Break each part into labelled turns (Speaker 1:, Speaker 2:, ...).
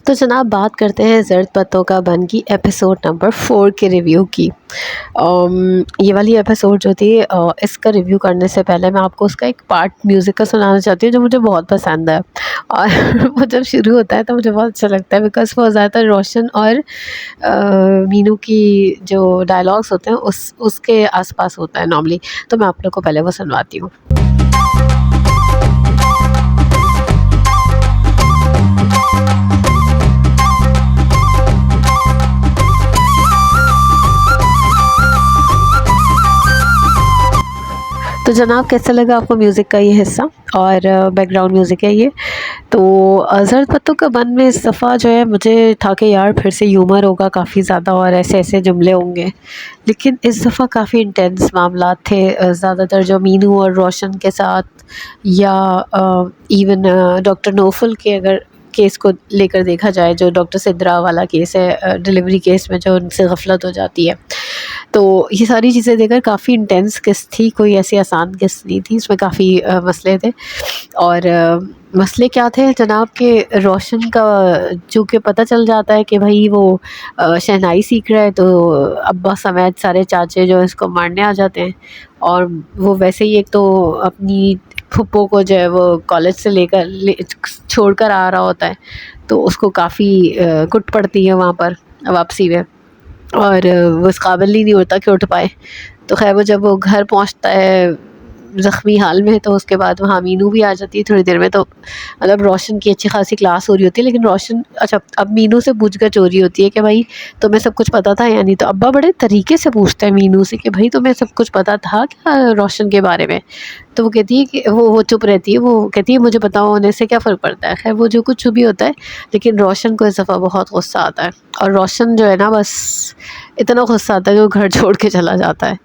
Speaker 1: تو جناب بات کرتے ہیں زرد پتوں کا بن کی ایپیسوڈ نمبر 4 کے ریویو کی۔ یہ والی ایپیسوڈ جو تھی اس کا ریویو کرنے سے پہلے میں آپ کو اس کا ایک پارٹ میوزک کا سنانا چاہتی ہوں جو مجھے بہت پسند ہے، اور وہ جب شروع ہوتا ہے تو مجھے بہت اچھا لگتا ہے بیکاز وہ زیادہ تر روشن اور مینو کی جو ڈائلاگس ہوتے ہیں اس کے آس پاس ہوتا ہے نارملی، تو میں آپ لوگ کو پہلے وہ سنواتی ہوں۔ تو جناب کیسا لگا آپ کو میوزک کا یہ حصہ، اور بیک گراؤنڈ میوزک ہے یہ تو زرد پتوں کا بن میں اس دفعہ جو ہے مجھے تھا کہ یار پھر سے ہیومر ہوگا کافی زیادہ اور ایسے ایسے جملے ہوں گے، لیکن اس دفعہ کافی انٹینس معاملات تھے، زیادہ تر جو مینو اور روشن کے ساتھ، یا ایون ڈاکٹر نوفل کے اگر کیس کو لے کر دیکھا جائے، جو ڈاکٹر سدرا والا کیس ہے، ڈلیوری کیس میں جو ان سے غفلت ہو جاتی ہے، تو یہ ساری چیزیں دیکھ کر کافی انٹینس قسط تھی، کوئی ایسی آسان قسط نہیں تھی، اس میں کافی مسئلے تھے۔ اور مسئلے کیا تھے جناب کہ روشن کا چونکہ پتہ چل جاتا ہے کہ بھائی وہ شہنائی سیکھ رہا ہے، تو ابا سمیت سارے چاچے جو اس کو مارنے آ جاتے ہیں، اور وہ ویسے ہی ایک تو اپنی پھپھو کو جو ہے وہ کالج سے چھوڑ کر آ رہا ہوتا ہے، تو اس کو کافی کٹ پڑتی ہے وہاں پر واپسی میں، اور وہ اس قابل ہی نہیں ہوتا کہ اٹھ پائے۔ تو خیر وہ جب وہ گھر پہنچتا ہے زخمی حال میں، تو اس کے بعد وہاں مینو بھی آ جاتی ہے تھوڑی دیر میں، تو مطلب روشن کی اچھی خاصی کلاس ہو رہی ہوتی ہے، لیکن روشن اچھا اب مینو سے پوچھ گچھ ہو رہی ہوتی ہے کہ بھائی تمہیں سب کچھ پتا تھا یا نہیں، تو ابا بڑے طریقے سے پوچھتا ہے مینو سے کہ بھائی تمہیں سب کچھ پتا تھا کیا روشن کے بارے میں، تو وہ کہتی ہے کہ وہ چپ رہتی ہے، وہ کہتی ہے مجھے پتا ہونے سے کیا فرق پڑتا ہے، خیر وہ جو کچھ بھی ہوتا ہے، لیکن روشن کو اس دفعہ بہت غصہ آتا ہے، اور روشن جو ہے نا بس اتنا غصہ آتا ہے کہ وہ گھر چھوڑ کے چلا جاتا ہے۔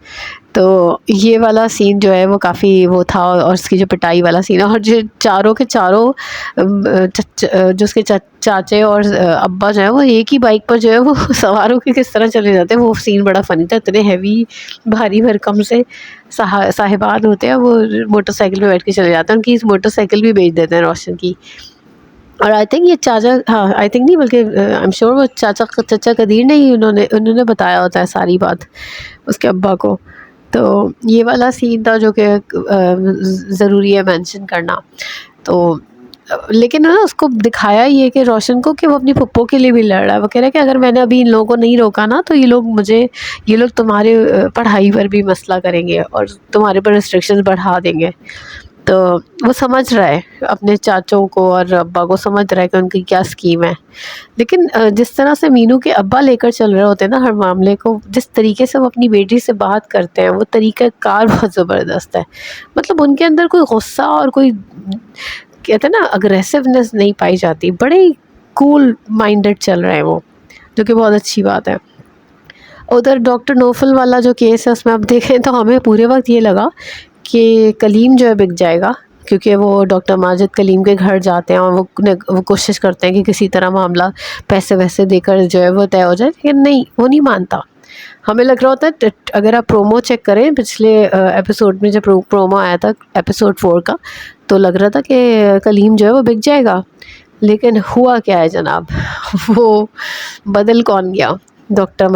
Speaker 1: تو یہ والا سین جو ہے وہ کافی وہ تھا، اور اس کی جو پٹائی والا سین ہے، اور جو چاروں کے چاروں جو اس کے چاچے اور ابا جو ہے وہ ایک ہی بائک پر جو ہے وہ سوار ہو کے کس طرح چلے جاتے ہیں، وہ سین بڑا فنی تھا، اتنے ہیوی بھاری بھرکم سے صاحبان ہوتے ہیں، وہ موٹر سائیکل پہ بیٹھ کے چلے جاتے ہیں، ان کی موٹر سائیکل بھی بیچ دیتے ہیں روشن کی، اور آئی تھنک یہ چاچا، ہاں آئی تھنک نہیں بلکہ آئی ایم شیور وہ چچا قدیر نے ہی انہوں نے بتایا ہوتا ہے ساری بات اس کے ابا کو، تو یہ والا سین تھا جو کہ ضروری ہے مینشن کرنا۔ تو لیکن نا اس کو دکھایا یہ کہ روشن کو کہ وہ اپنی پھپھو کے لیے بھی لڑ رہا ہے، وہ کہہ رہا ہے کہ اگر میں نے ابھی ان لوگوں کو نہیں روکا نا تو یہ لوگ تمہارے پڑھائی پر بھی مسئلہ کریں گے اور تمہارے پر ریسٹرکشنز بڑھا دیں گے، تو وہ سمجھ رہا ہے اپنے چاچوں کو اور ابا کو، سمجھ رہا ہے کہ ان کی کیا اسکیم ہے، لیکن جس طرح سے مینو کے ابا لے کر چل رہے ہوتے ہیں نا ہر معاملے کو، جس طریقے سے وہ اپنی بیٹی سے بات کرتے ہیں، وہ طریقہ کار بہت زبردست ہے، مطلب ان کے اندر کوئی غصہ اور کوئی کہتے ہیں نا اگریسونیس نہیں پائی جاتی، بڑے کول مائنڈڈ چل رہے ہیں وہ، جو کہ بہت اچھی بات ہے۔ ادھر ڈاکٹر نوفل والا جو کیس ہے اس میں آپ دیکھیں تو ہمیں پورے وقت یہ لگا کہ کلیم جو ہے بک جائے گا، کیونکہ وہ ڈاکٹر ماجد کلیم کے گھر جاتے ہیں اور وہ کوشش کرتے ہیں کہ کسی طرح معاملہ پیسے ویسے دے کر جو ہے وہ طے ہو جائے، لیکن نہیں، وہ نہیں مانتا۔ ہمیں لگ رہا ہوتا ہے اگر آپ پرومو چیک کریں پچھلے ایپیسوڈ میں، جب پرومو آیا تھا ایپیسوڈ 4 کا، تو لگ رہا تھا کہ کلیم جو ہے وہ بک جائے گا، لیکن ہوا کیا ہے جناب وہ بدل کون گیا؟ ڈاکٹر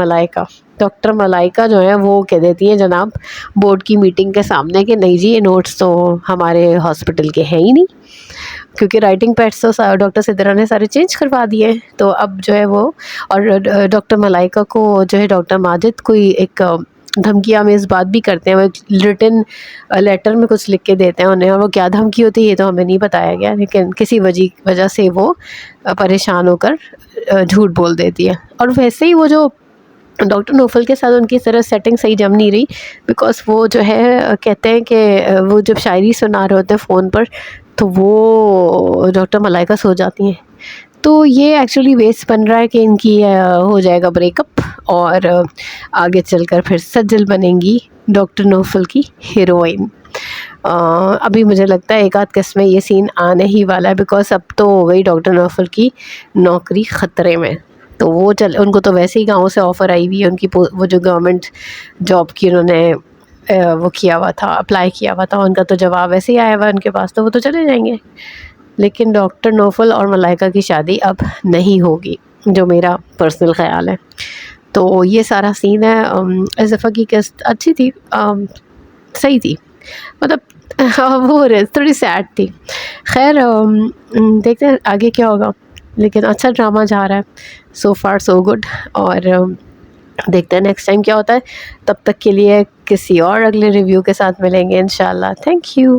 Speaker 1: ملائکہ جو ہے وہ کہہ دیتی ہیں جناب بورڈ کی میٹنگ کے سامنے کہ نہیں جی یہ نوٹس تو ہمارے ہاسپٹل کے ہیں ہی نہیں، کیونکہ رائٹنگ پیڈس تو ڈاکٹر سدرا نے سارے چینج کروا دیے، تو اب جو ہے وہ، اور ڈاکٹر ملائکہ کو جو ہے ڈاکٹر ماجد کوئی ایک دھمکی آمیز بات بھی کرتے ہیں، وہ ریٹن لیٹر میں کچھ لکھ کے دیتے ہیں انہیں، اور وہ کیا دھمکی ہوتی ہے یہ تو ہمیں نہیں بتایا گیا، لیکن کسی وجہ سے وہ پریشان ہو کر جھوٹ بول دیتی ہے، اور ویسے ہی وہ جو ڈاکٹر نوفل کے ساتھ ان کی طرح سیٹنگ صحیح جم نہیں رہی، بیکاز وہ جو ہے کہتے ہیں کہ وہ جب شاعری سنا رہے ہوتے ہیں فون پر تو وہ ڈاکٹر ملائکہ سو جاتی ہیں، تو یہ ایکچولی بیس بن رہا ہے کہ ان کی ہو جائے گا بریک اپ، اور آگے چل کر پھر سجل بنیں گی ڈاکٹر نوفل کی ہیروئن۔ ابھی مجھے لگتا ہے ایک آدھ قسط میں یہ سین آنے ہی والا ہے، بیکاز اب تو ہو گئی ڈاکٹر نوفل کی نوکری خطرے میں، تو وہ ان کو تو ویسے ہی گاؤں سے آفر آئی ہوئی ہے، ان کی وہ جو گورنمنٹ جاب کی انہوں نے وہ کیا ہوا تھا، اپلائی کیا ہوا تھا، ان کا تو جواب ویسے ہی آیا ہوا ہے ان کے پاس، تو وہ تو چلے جائیں گے۔
Speaker 2: لیکن ڈاکٹر نوفل اور ملائکہ کی شادی اب نہیں ہوگی، جو میرا پرسنل خیال ہے. تو یہ سارا سین ہے. اس دفعہ کی قسط اچھی تھی، صحیح تھی، مطلب وہ تھوڑی سیڈ تھی. خیر دیکھتے ہیں آگے کیا ہوگا، لیکن اچھا ڈرامہ جا رہا ہے. سو فار سو گڈ. اور دیکھتے ہیں نیکسٹ ٹائم کیا ہوتا ہے. تب تک کے لیے کسی اور اگلے ریویو کے ساتھ ملیں گے انشاءاللہ. Thank you.